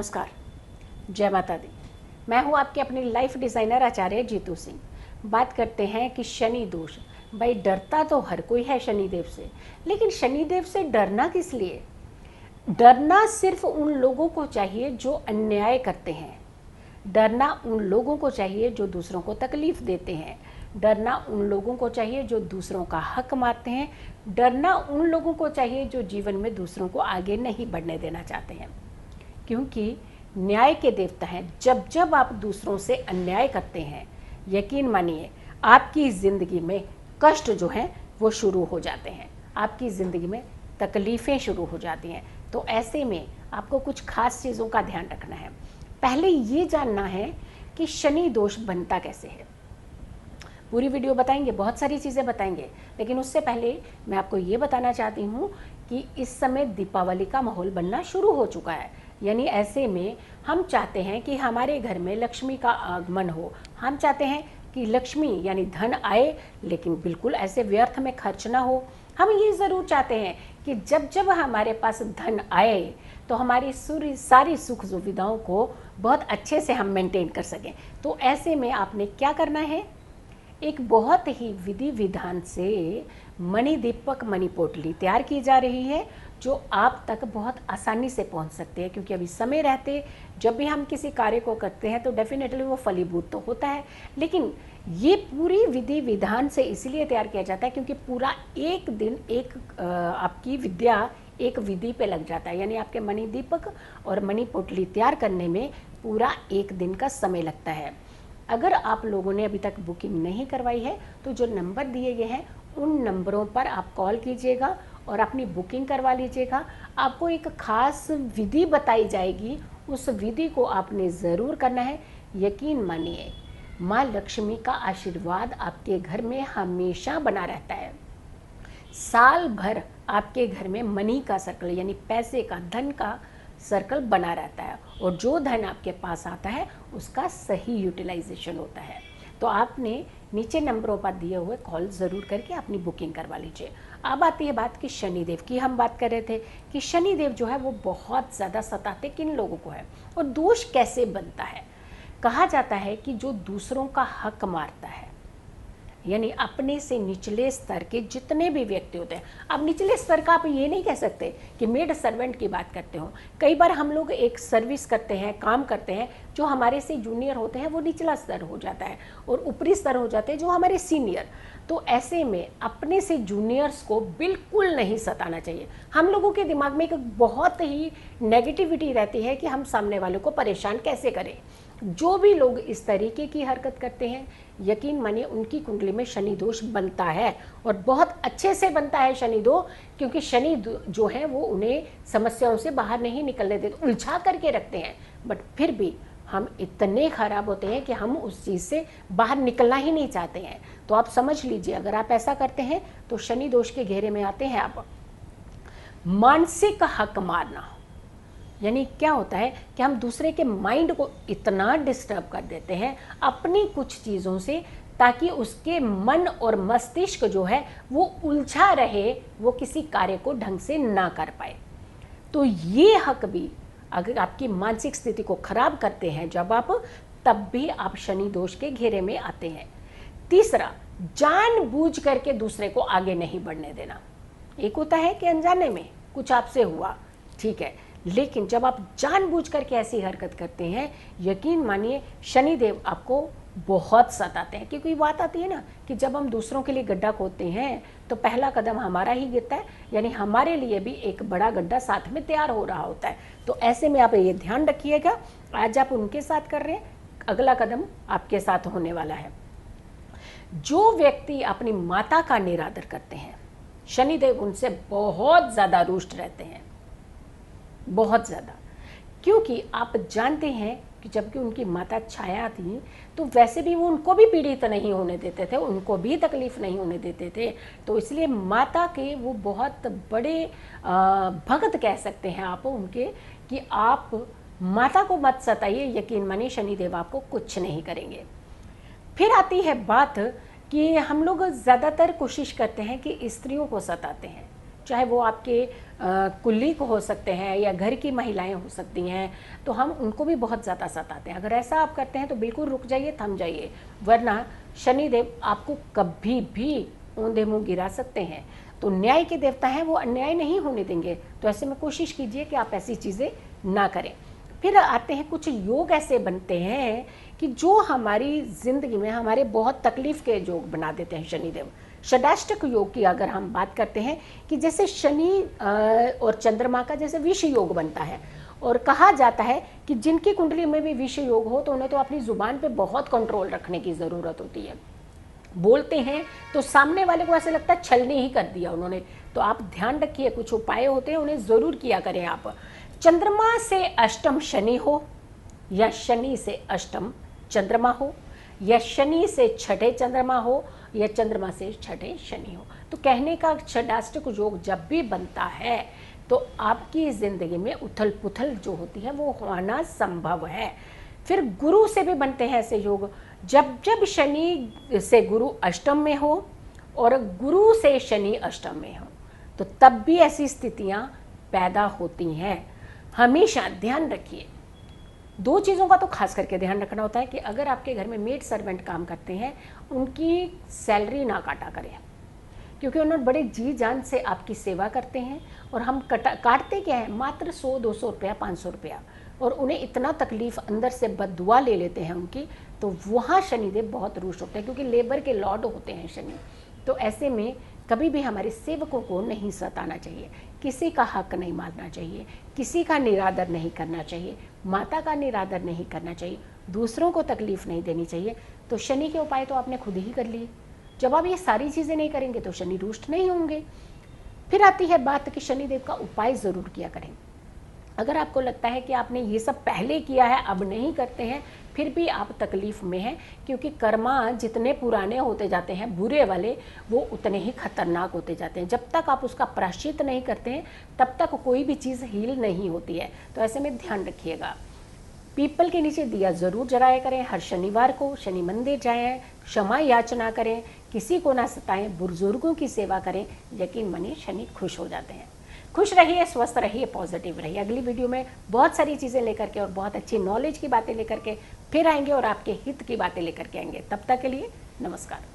नमस्कार, जय माता दी। मैं हूँ आपके अपनी लाइफ डिज़ाइनर आचार्य जीतू सिंह। बात करते हैं कि शनि दोष। भाई डरता तो हर कोई है शनिदेव से, लेकिन शनिदेव से डरना किस लिए? डरना सिर्फ उन लोगों को चाहिए जो अन्याय करते हैं। डरना उन लोगों को चाहिए जो दूसरों को तकलीफ देते हैं। डरना उन लोगों को चाहिए जो दूसरों का हक मारते हैं। डरना उन लोगों को चाहिए जो जीवन में दूसरों को आगे नहीं बढ़ने देना चाहते हैं, क्योंकि न्याय के देवता हैं। जब जब आप दूसरों से अन्याय करते हैं, यकीन मानिए आपकी ज़िंदगी में कष्ट जो हैं वो शुरू हो जाते हैं, आपकी ज़िंदगी में तकलीफ़ें शुरू हो जाती हैं। तो ऐसे में आपको कुछ खास चीज़ों का ध्यान रखना है। पहले ये जानना है कि शनि दोष बनता कैसे है। पूरी वीडियो बताएंगे, बहुत सारी चीज़ें बताएंगे, लेकिन उससे पहले मैं आपको ये बताना चाहती हूँ कि इस समय दीपावली का माहौल बनना शुरू हो चुका है। यानी ऐसे में हम चाहते हैं कि हमारे घर में लक्ष्मी का आगमन हो। हम चाहते हैं कि लक्ष्मी यानी धन आए, लेकिन बिल्कुल ऐसे व्यर्थ में खर्च ना हो। हम ये ज़रूर चाहते हैं कि जब जब हमारे पास धन आए तो हमारी सारी सुख सुविधाओं को बहुत अच्छे से हम मेंटेन कर सकें। तो ऐसे में आपने क्या करना है, एक बहुत ही विधि विधान से मणि दीपक मणि पोटली तैयार की जा रही है, जो आप तक बहुत आसानी से पहुंच सकते हैं। क्योंकि अभी समय रहते जब भी हम किसी कार्य को करते हैं तो डेफिनेटली वो फलीभूत तो होता है, लेकिन ये पूरी विधि विधान से इसलिए तैयार किया जाता है क्योंकि पूरा एक दिन आपकी विद्या एक विधि पे लग जाता है। यानी आपके मणि दीपक और मणि पोटली तैयार करने में पूरा एक दिन का समय लगता है। अगर आप लोगों ने अभी तक बुकिंग नहीं करवाई है तो जो नंबर दिए गए हैं उन नंबरों पर आप कॉल कीजिएगा और अपनी बुकिंग करवा लीजिएगा। आपको एक खास विधि बताई जाएगी, उस विधि को आपने ज़रूर करना है। यकीन मानिए माँ लक्ष्मी का आशीर्वाद आपके घर में हमेशा बना रहता है। साल भर आपके घर में मनी का सर्कल यानी पैसे का, धन का सर्कल बना रहता है, और जो धन आपके पास आता है उसका सही यूटिलाइजेशन होता है। तो आपने नीचे नंबरों पर दिए हुए कॉल ज़रूर करके अपनी बुकिंग करवा लीजिए। अब आती है बात कि शनिदेव की। हम बात कर रहे थे कि शनिदेव जो है वो बहुत ज़्यादा सताते किन लोगों को है और दोष कैसे बनता है। कहा जाता है कि जो दूसरों का हक मारता है, यानी अपने से निचले स्तर के जितने भी व्यक्ति होते हैं। अब निचले स्तर का आप ये नहीं कह सकते कि मेड सर्वेंट की बात करते हो। कई बार हम लोग एक सर्विस करते हैं, काम करते हैं, जो हमारे से जूनियर होते हैं वो निचला स्तर हो जाता है, और ऊपरी स्तर हो जाते हैं जो हमारे सीनियर। तो ऐसे में अपने से जूनियर्स को बिल्कुल नहीं सताना चाहिए। हम लोगों के दिमाग में एक बहुत ही नेगेटिविटी रहती है कि हम सामने वालों को परेशान कैसे करें। जो भी लोग इस तरीके की हरकत करते हैं, यकीन मानिए उनकी कुंडली में शनि दोष बनता है, और बहुत अच्छे से बनता है शनि दोष। क्योंकि शनि जो है वो उन्हें समस्याओं से बाहर नहीं निकलने देते, उलझा करके रखते हैं। बट फिर भी हम इतने खराब होते हैं कि हम उस चीज़ से बाहर निकलना ही नहीं चाहते हैं। तो आप समझ लीजिए, अगर आप ऐसा करते हैं तो शनि दोष के घेरे में आते हैं आप। मानसिक हक मारना यानी क्या होता है कि हम दूसरे के माइंड को इतना डिस्टर्ब कर देते हैं अपनी कुछ चीज़ों से, ताकि उसके मन और मस्तिष्क जो है वो उलझा रहे, वो किसी कार्य को ढंग से ना कर पाए। तो ये हक भी अगर आपकी मानसिक स्थिति को खराब करते हैं जब आप, तब भी आप शनि दोष के घेरे में आते हैं। तीसरा, जानबूझ करके दूसरे को आगे नहीं बढ़ने देना। एक होता है कि अनजाने में कुछ आपसे हुआ, ठीक है, लेकिन जब आप जानबूझ करके ऐसी हरकत करते हैं, यकीन मानिए शनिदेव आपको बहुत सताते हैं। क्योंकि बात आती है ना कि जब हम दूसरों के लिए गड्ढा खोदते हैं तो पहला कदम हमारा ही गिरता है, यानी हमारे लिए भी एक बड़ा गड्ढा साथ में तैयार हो रहा होता है। तो ऐसे में आप ये ध्यान रखिएगा, आज आप उनके साथ कर रहे हैं, अगला कदम आपके साथ होने वाला है। जो व्यक्ति अपनी माता का निरादर करते हैं, शनिदेव उनसे बहुत ज़्यादा रुष्ट रहते हैं, बहुत ज़्यादा। क्योंकि आप जानते हैं कि जबकि उनकी माता छाया थी तो वैसे भी वो उनको भी पीड़ित नहीं होने देते थे, उनको भी तकलीफ नहीं होने देते थे। तो इसलिए माता के वो बहुत बड़े भक्त कह सकते हैं आप उनके, कि आप माता को मत सताइए, यकीन मानिए शनिदेव आपको कुछ नहीं करेंगे। फिर आती है बात कि हम लोग ज़्यादातर कोशिश करते हैं कि स्त्रियों को सताते हैं, चाहे वो आपके कुल्ली को हो सकते हैं या घर की महिलाएं हो सकती हैं, तो हम उनको भी बहुत ज़्यादा सताते हैं। अगर ऐसा आप करते हैं तो बिल्कुल रुक जाइए, थम जाइए, वरना शनिदेव आपको कभी भी औंधे मुँह गिरा सकते हैं। तो न्याय के देवता हैं, वो अन्याय नहीं होने देंगे। तो ऐसे में कोशिश कीजिए कि आप ऐसी चीज़ें ना करें। फिर आते हैं कुछ योग ऐसे बनते हैं कि जो हमारी ज़िंदगी में हमारे बहुत तकलीफ़ के योग बना देते हैं शनिदेव। षडाष्टक योग की अगर हम बात करते हैं कि जैसे शनि और चंद्रमा का जैसे विष योग बनता है, और कहा जाता है कि जिनकी कुंडली में भी विष योग हो तो उन्हें तो अपनी ज़ुबान पे बहुत कंट्रोल रखने की ज़रूरत होती है। बोलते हैं तो सामने वाले को ऐसे लगता है छलनी ही कर दिया उन्होंने। तो आप ध्यान रखिए, कुछ उपाय होते हैं, उन्हें ज़रूर किया करें आप। चंद्रमा से अष्टम शनि हो, या शनि से अष्टम चंद्रमा हो, या शनि से छठे चंद्रमा हो, या चंद्रमा से छठे शनि हो, तो कहने का षडाष्टक योग जब भी बनता है तो आपकी ज़िंदगी में उथल पुथल जो होती है वो होना संभव है। फिर गुरु से भी बनते हैं ऐसे योग। जब जब शनि से गुरु अष्टम में हो और गुरु से शनि अष्टम में हो, तो तब भी ऐसी स्थितियां पैदा होती हैं। हमेशा ध्यान रखिए, दो चीज़ों का तो खास करके ध्यान रखना होता है कि अगर आपके घर में मेड सर्वेंट काम करते हैं, उनकी सैलरी ना काटा करें, क्योंकि उन्होंने बड़े जी जान से आपकी सेवा करते हैं। और हम काटते क्या है, मात्र 100-200 रुपया, 500 रुपया, और उन्हें इतना तकलीफ अंदर से बददुआ ले लेते हैं उनकी। तो वहाँ शनिदेव बहुत रुष्ट होते हैं, क्योंकि लेबर के लॉर्ड होते हैं शनि। तो ऐसे में कभी भी हमारे सेवकों को नहीं सताना चाहिए, किसी का हक नहीं मारना चाहिए, किसी का निरादर नहीं करना चाहिए, माता का निरादर नहीं करना चाहिए, दूसरों को तकलीफ नहीं देनी चाहिए। तो शनि के उपाय तो आपने खुद ही कर लिए। जब आप ये सारी चीज़ें नहीं करेंगे तो शनि रुष्ट नहीं होंगे। फिर आती है बात कि शनिदेव का उपाय ज़रूर किया करें। अगर आपको लगता है कि आपने ये सब पहले किया है, अब नहीं करते हैं, फिर भी आप तकलीफ़ में हैं, क्योंकि कर्मा जितने पुराने होते जाते हैं बुरे वाले, वो उतने ही खतरनाक होते जाते हैं। जब तक आप उसका प्रायश्चित नहीं करते हैं तब तक कोई भी चीज़ हील नहीं होती है। तो ऐसे में ध्यान रखिएगा। पीपल के नीचे दिया ज़रूर जलाया करें। हर शनिवार को शनि मंदिर जाएं, क्षमा याचना करें, किसी को ना सताएं, बुजुर्गों की सेवा करें। यकीन मानिए शनि खुश हो जाते हैं। खुश रहिए, स्वस्थ रहिए, पॉजिटिव रहिए। अगली वीडियो में बहुत सारी चीज़ें लेकर के और बहुत अच्छी नॉलेज की बातें लेकर के फिर आएंगे और आपके हित की बातें लेकर के आएंगे। तब तक के लिए नमस्कार।